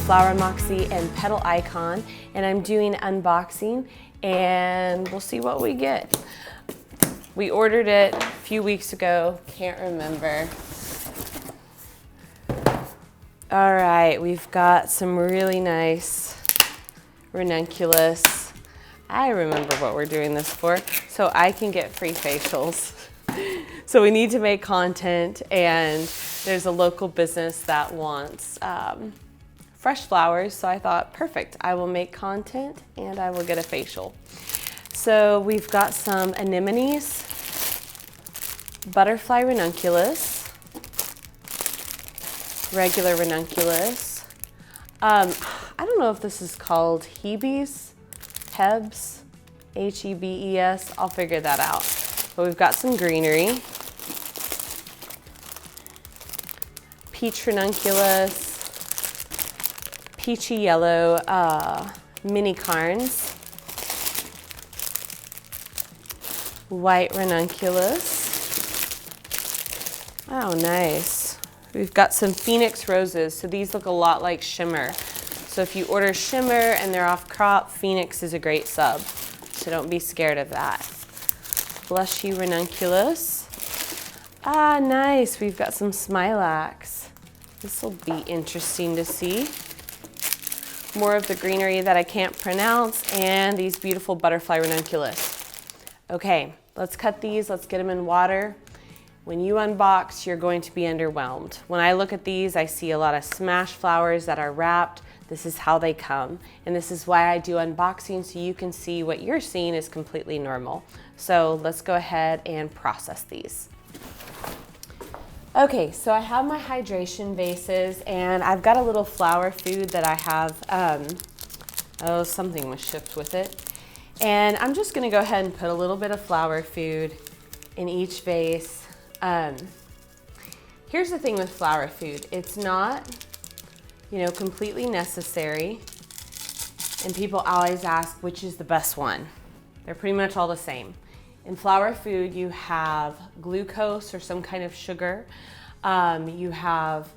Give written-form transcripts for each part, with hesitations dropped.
Flower Moxie and Petal Icon, and I'm doing unboxing, and we'll see what we get. We ordered it a few weeks ago, can't remember. All right, we've got some really nice Ranunculus. I remember what we're doing this for, so I can get free facials. So we need to make content, and there's a local business that wants fresh flowers, so I thought, perfect, I will make content and I will get a facial. So we've got some Anemones, butterfly Ranunculus, regular Ranunculus. I don't know if this is called Hebes, Hebes, I'll figure that out. But we've got some greenery. Peach Ranunculus, peachy yellow mini carns, white Ranunculus. Oh, nice. We've got some Phoenix roses, so these look a lot like shimmer. So if you order shimmer and they're off crop, Phoenix is a great sub, so don't be scared of that. Blushy Ranunculus. Ah, nice. We've got some Smilax. This will be interesting to see. More of the greenery that I can't pronounce, and these beautiful butterfly Ranunculus. Okay, let's cut these. Let's get them in water. When you unbox, you're going to be underwhelmed. When I look at these, I see a lot of smashed flowers that are wrapped. This is how they come, and this is why I do unboxing, so you can see what you're seeing is completely normal. So let's go ahead and process these. Okay, so I have my hydration vases, and I've got a little flower food that I have, oh, something was shipped with it. And I'm just gonna go ahead and put a little bit of flower food in each vase. Here's the thing with flower food. It's not, completely necessary. And people always ask, which is the best one? They're pretty much all the same. In flower food, you have glucose or some kind of sugar. You have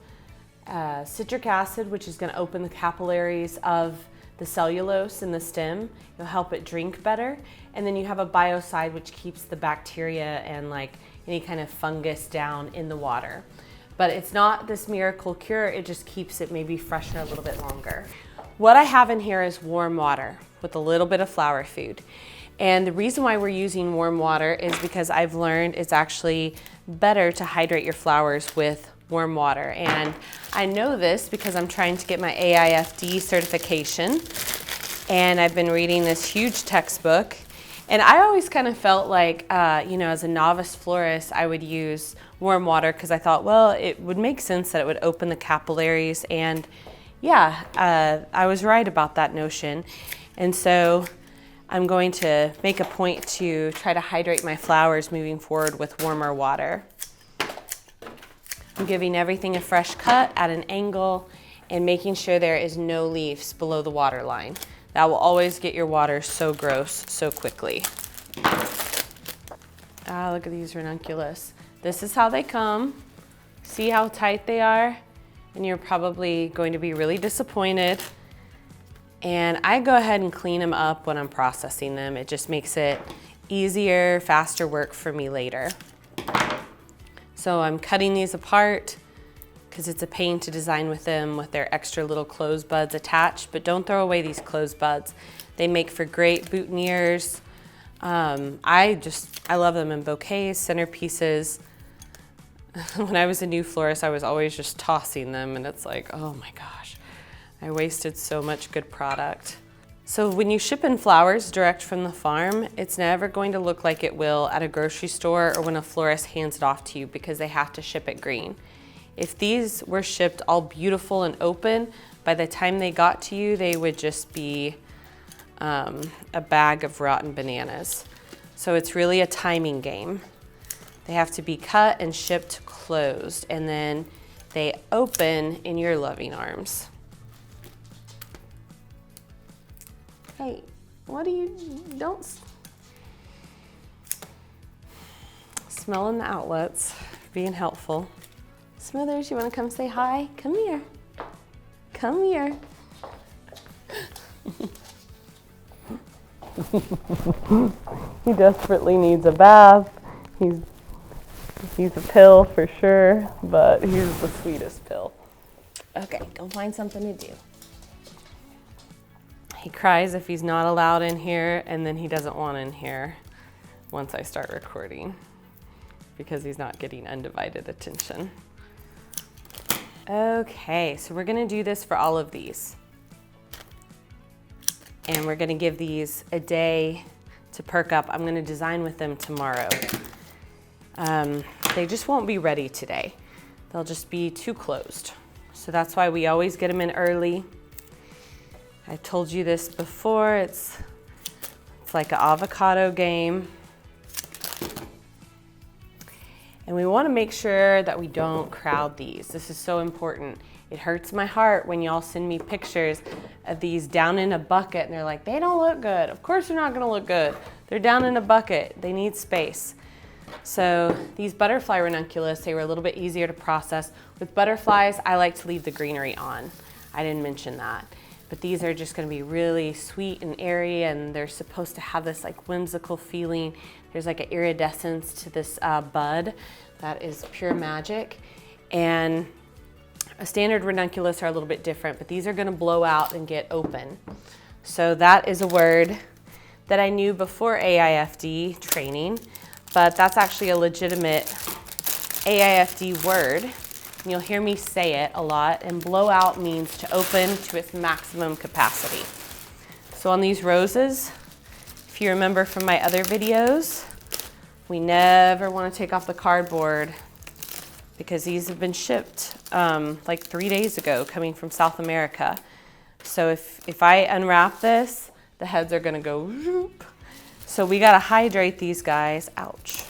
citric acid, which is going to open the capillaries of the cellulose in the stem. It'll help it drink better. And then you have a biocide, which keeps the bacteria and any kind of fungus down in the water. But it's not this miracle cure, it just keeps it maybe fresher a little bit longer. What I have in here is warm water with a little bit of flower food. And the reason why we're using warm water is because I've learned it's actually better to hydrate your flowers with warm water. And I know this because I'm trying to get my AIFD certification. And I've been reading this huge textbook. And I always kind of felt like, as a novice florist, I would use warm water because I thought, well, it would make sense that it would open the capillaries. And yeah, I was right about that notion. And so I'm going to make a point to try to hydrate my flowers moving forward with warmer water. I'm giving everything a fresh cut at an angle and making sure there is no leaves below the water line. That will always get your water so gross so quickly. Ah, look at these Ranunculus. This is how they come. See how tight they are? And you're probably going to be really disappointed. And I go ahead and clean them up when I'm processing them. It just makes it easier, faster work for me later. So I'm cutting these apart because it's a pain to design with them with their extra little closed buds attached, but don't throw away these closed buds. They make for great boutonnieres. I love them in bouquets, centerpieces. When I was a new florist, I was always just tossing them, and it's like, oh my gosh. I wasted so much good product. So when you ship in flowers direct from the farm, it's never going to look like it will at a grocery store or when a florist hands it off to you because they have to ship it green. If these were shipped all beautiful and open, by the time they got to you, they would just be a bag of rotten bananas. So it's really a timing game. They have to be cut and shipped closed, and then they open in your loving arms. Hey, what do you, don't, smelling the outlets, being helpful. Smithers, you wanna come say hi? Come here. Come here. He desperately needs a bath. He's a pill for sure, but he's the sweetest pill. Okay, go find something to do. He cries if he's not allowed in here, and then he doesn't want in here once I start recording because he's not getting undivided attention. Okay, so we're gonna do this for all of these. And we're gonna give these a day to perk up. I'm gonna design with them tomorrow. They just won't be ready today. They'll just be too closed. So that's why we always get them in early. I told you this before, it's like an avocado game. And we wanna make sure that we don't crowd these. This is so important. It hurts my heart when y'all send me pictures of these down in a bucket and they're like, they don't look good. Of course they're not gonna look good. They're down in a bucket, they need space. So these butterfly ranunculus, they were a little bit easier to process. With butterflies, I like to leave the greenery on. I didn't mention that. But these are just gonna be really sweet and airy, and they're supposed to have this like whimsical feeling. There's like an iridescence to this bud that is pure magic. And a standard ranunculus are a little bit different, but these are gonna blow out and get open. So that is a word that I knew before AIFD training, but that's actually a legitimate AIFD word. And you'll hear me say it a lot, and blow out means to open to its maximum capacity. So on these roses, if you remember from my other videos, we never want to take off the cardboard because these have been shipped like 3 days ago coming from South America. So if I unwrap this, the heads are gonna go whoop. So we gotta hydrate these guys, ouch,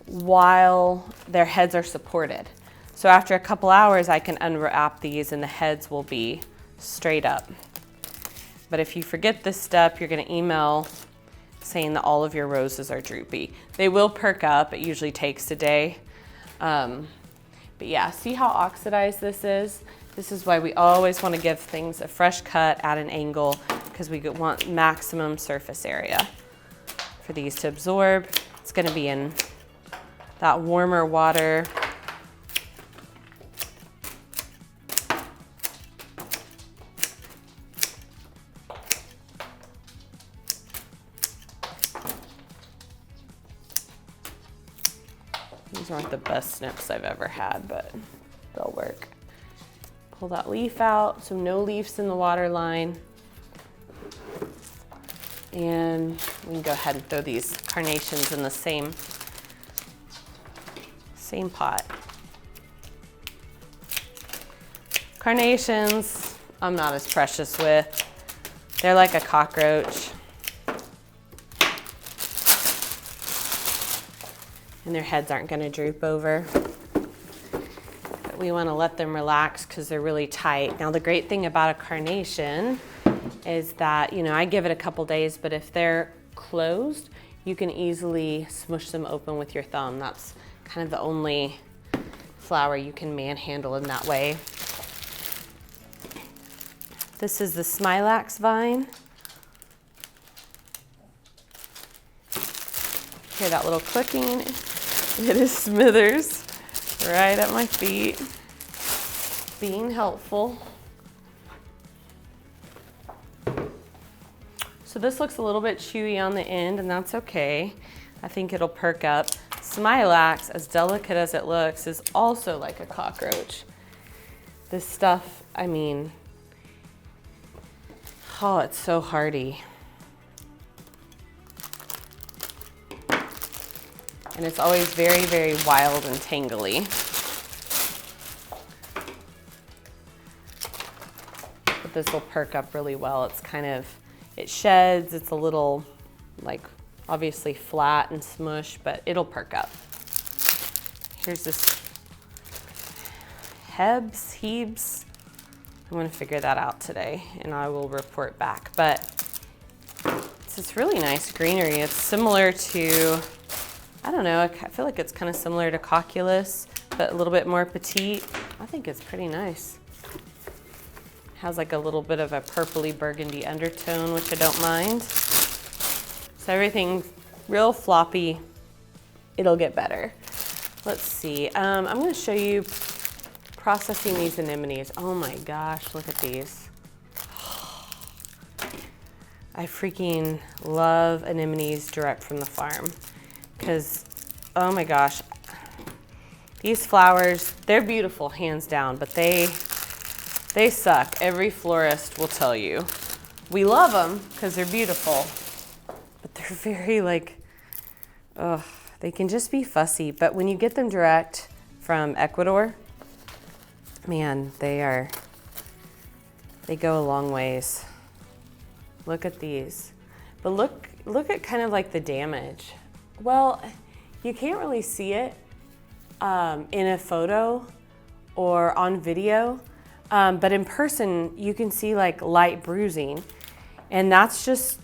while their heads are supported. So after a couple hours, I can unwrap these and the heads will be straight up. But if you forget this step, you're gonna email saying that all of your roses are droopy. They will perk up, it usually takes a day. But yeah, see how oxidized this is? This is why we always wanna give things a fresh cut at an angle because we want maximum surface area for these to absorb. It's gonna be in that warmer water. These aren't the best snips I've ever had, but they'll work. Pull that leaf out, so no leaves in the water line. And we can go ahead and throw these carnations in the same pot. Carnations, I'm not as precious with. They're like a cockroach. And their heads aren't gonna droop over. But we wanna let them relax because they're really tight. Now the great thing about a carnation is that, you know, I give it a couple days, but if they're closed, you can easily smush them open with your thumb. That's kind of the only flower you can manhandle in that way. This is the Smilax vine. Hear that little clicking? It is Smithers right at my feet, being helpful. So this looks a little bit chewy on the end, and that's okay. I think it'll perk up. Smilax, as delicate as it looks, is also like a cockroach. This stuff, I mean, oh, it's so hardy. And it's always very, very wild and tangly. But this will perk up really well. It's kind of, it sheds, it's a little, like, obviously flat and smush, but it'll perk up. Here's this Hebes. I'm gonna figure that out today and I will report back. But it's this really nice greenery. It's similar to, I don't know, I feel like it's kind of similar to Cocculus, but a little bit more petite. I think it's pretty nice. Has like a little bit of a purpley burgundy undertone, which I don't mind. So everything's real floppy. It'll get better. Let's see. I'm gonna show you processing these anemones. Oh my gosh, look at these. I freaking love anemones direct from the farm because, oh my gosh, these flowers, they're beautiful, hands down, but they suck. Every florist will tell you. We love them because they're beautiful, but they're very they can just be fussy. But when you get them direct from Ecuador, man, they go a long ways. Look at these. But look at kind of like the damage. Well, you can't really see it in a photo or on video, but in person you can see like light bruising, and that's just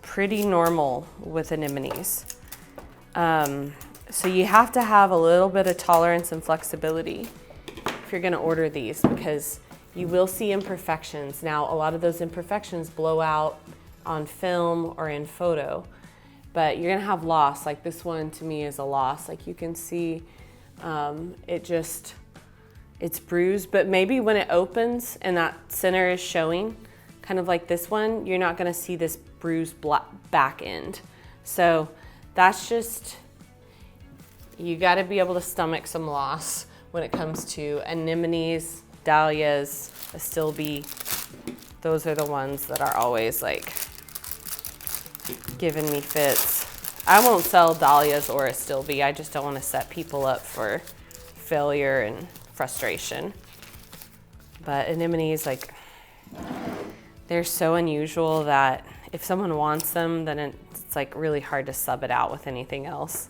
pretty normal with anemones. So you have to have a little bit of tolerance and flexibility if you're gonna order these, because you will see imperfections. Now, a lot of those imperfections blow out on film or in photo, but you're gonna have loss. Like this one to me is a loss. Like you can see it's bruised, but maybe when it opens and that center is showing, kind of like this one, you're not gonna see this bruised back end. So that's just, you gotta be able to stomach some loss when it comes to anemones, dahlias, astilbe. Those are the ones that are always like giving me fits. I won't sell dahlias or astilbe. I just don't want to set people up for failure and frustration. But anemones, like, they're so unusual that if someone wants them, then it's like really hard to sub it out with anything else.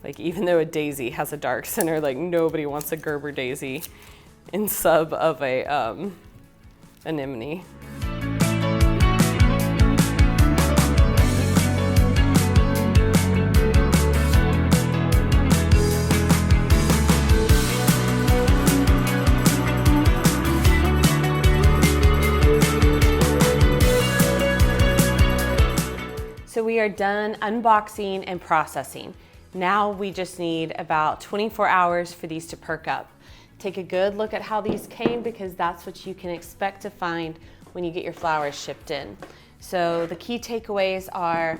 Like even though a daisy has a dark center, like nobody wants a Gerber daisy in sub of a anemone. So we are done unboxing and processing. Now we just need about 24 hours for these to perk up. Take a good look at how these came, because that's what you can expect to find when you get your flowers shipped in. So the key takeaways are: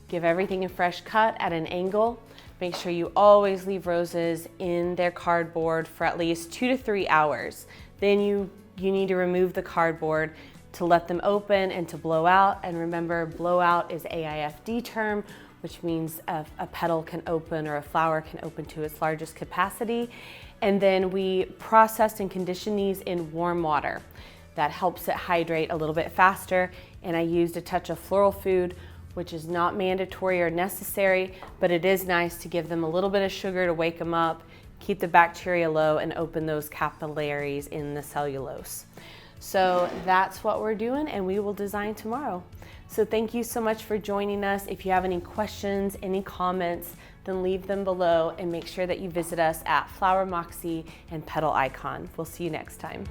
give everything a fresh cut at an angle. Make sure you always leave roses in their cardboard for at least 2 to 3 hours. Then you need to remove the cardboard to let them open and to blow out. And remember, blowout is AIFD term, which means a petal can open or a flower can open to its largest capacity. And then we process and condition these in warm water. That helps it hydrate a little bit faster. And I used a touch of floral food, which is not mandatory or necessary, but it is nice to give them a little bit of sugar to wake them up, keep the bacteria low, and open those capillaries in the cellulose. So that's what we're doing, and we will design tomorrow. So thank you so much for joining us. If you have any questions, any comments, then leave them below, and make sure that you visit us at Flower Moxie and Petal Icon. We'll see you next time.